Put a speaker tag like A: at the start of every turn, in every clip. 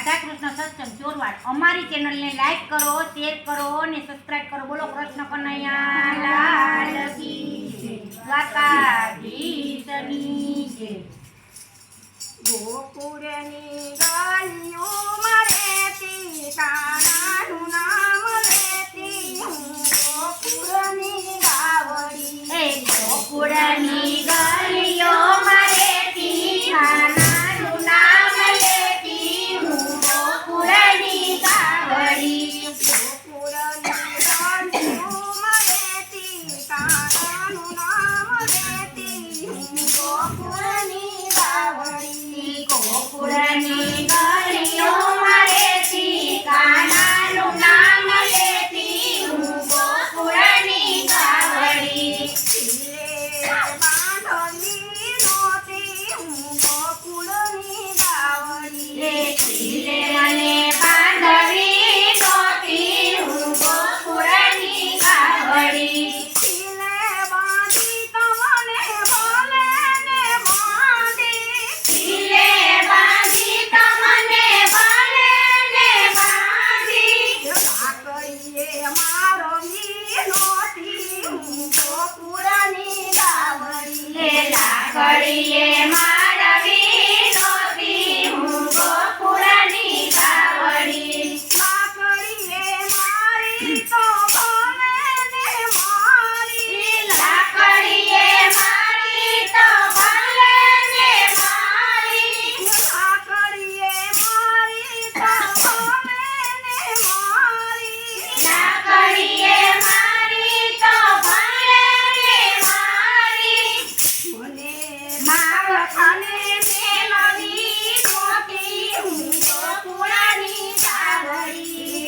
A: રાધાકૃષ્ણ સત્સંગ ચોરવાડ અમારી ચેનલને લાઈક કરો, શેર કરો અને સબસ્ક્રાઇબ કરો. બોલો કૃષ્ણ કનૈયા લાલ કી જય, દ્વારકાધીશની જય.
B: ગોકુળની ગલીઓમાં રહેતી કાનાનું નામ લેતી હું ગોકુળની ગાવડી.
A: એ ગોકુળની ગલીઓમાં રહેતી કાનાનું નામ લેતી હું ગોકુળની ગાવડી.
B: ગોકુળની ગલીઓમાં રહેતી કાનાનું નામ લેતી હું ગોકુળની ગાવડી.
A: ગોકુળની ગલીઓમાં રહેતી કાનાનું નામ લેતી હું ગોકુળની ગાવડી.
B: ખીલે બાંધવી નહોતી હું ગોકુળની ગાવડી.
A: રે ખીલે મને બાંધવી નહોતી હું ગોકુળની ગાવડી.
B: ખીલે બાંધી તમને ભલે ને બાંધી.
A: ખીલે બાંધી તમને ભલે ને બાંધી.
B: લાકડીએ મારવી નહોતી હું ગોકુળની ગાવડી.
A: એ લાકડીએ મારવી નહોતી હું ગોકુળની ગાવડી.
B: લાકડીએ મારી તો ભલે ને મારી.
A: લાકડીએ મારી તો ભલે ને મારી.
B: લાકડીએ મારી તો ભલે ને મારી.
A: લાકડીએ મારી તો ભલે ને મારી.
B: મને
A: માવખાને મેલવી નહોતી હું ગોકુળની ગાવડી.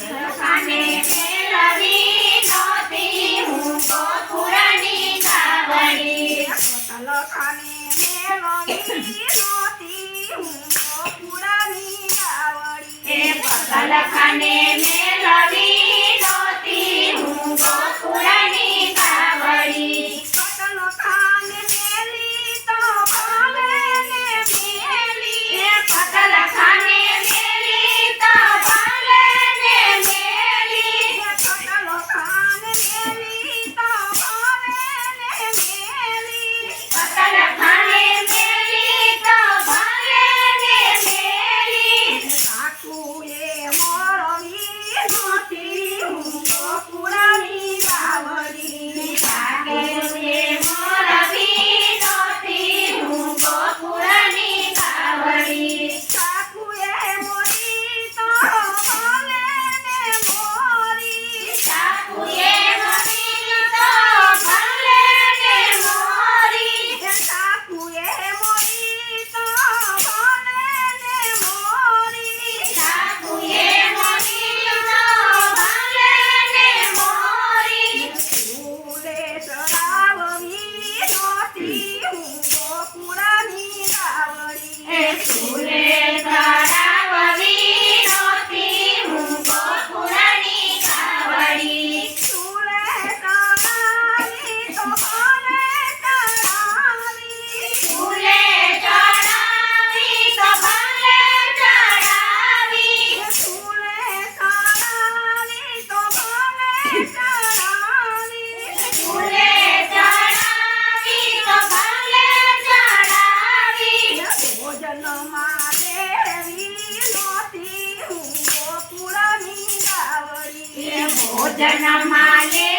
A: માવખાને મેલવી નહોતી હું ગોકુળની ગાવડી.
B: પતલખાને મેલવી નહોતી હું ગોકુળની ગાવડી.
A: એ પગલખાને મેલવી નહોતી હું ગોકુળની ગાવડી.
B: પતલખાને મેલી તો ભલે ને મેલી.
A: એ પગલખાને મેલી તો ભલે ને મેલી.
B: પતલખાને મેલી તો ભલે ને મેલી.
A: પગલખાને મેલી તો ભલે ને મેલી.
B: સાકુએ મોરવી નહોતી હું ગોકુળની ગાવડી.
A: સાકેતે મોરવી નહોતી હું ગોકુળની ગાવડી.
B: સાકુએ મોરી તો ભલે ને મોરી.
A: સાકુએ મોરી તો ભલે ને મોરી.
B: સાકુએ મોરી તો ભલે ને મોરી.
A: સાકુએ મોરી તો ભલે ને મોરી.
B: ફૂલે ચડાવવી નહોતી હું ગોકુળની ગાવડી.
A: એ ફૂલે ચડાવવી નહોતી હું ગોકુળની ગાવડી.
B: ફૂલે ચડાવી તો ભલે ચડાવી.
A: ફૂલે ચડાવી તો ભલે ચડાવી.
B: ફૂલે ચડાવી તો ભલે ચડાવી.
A: ફૂલે ચડાવી તો ભલે ચડાવી.
B: ભોજનમાં દેવી નહોતી હું ગોકુળની ગાવડી.
A: ભોજનમાં લે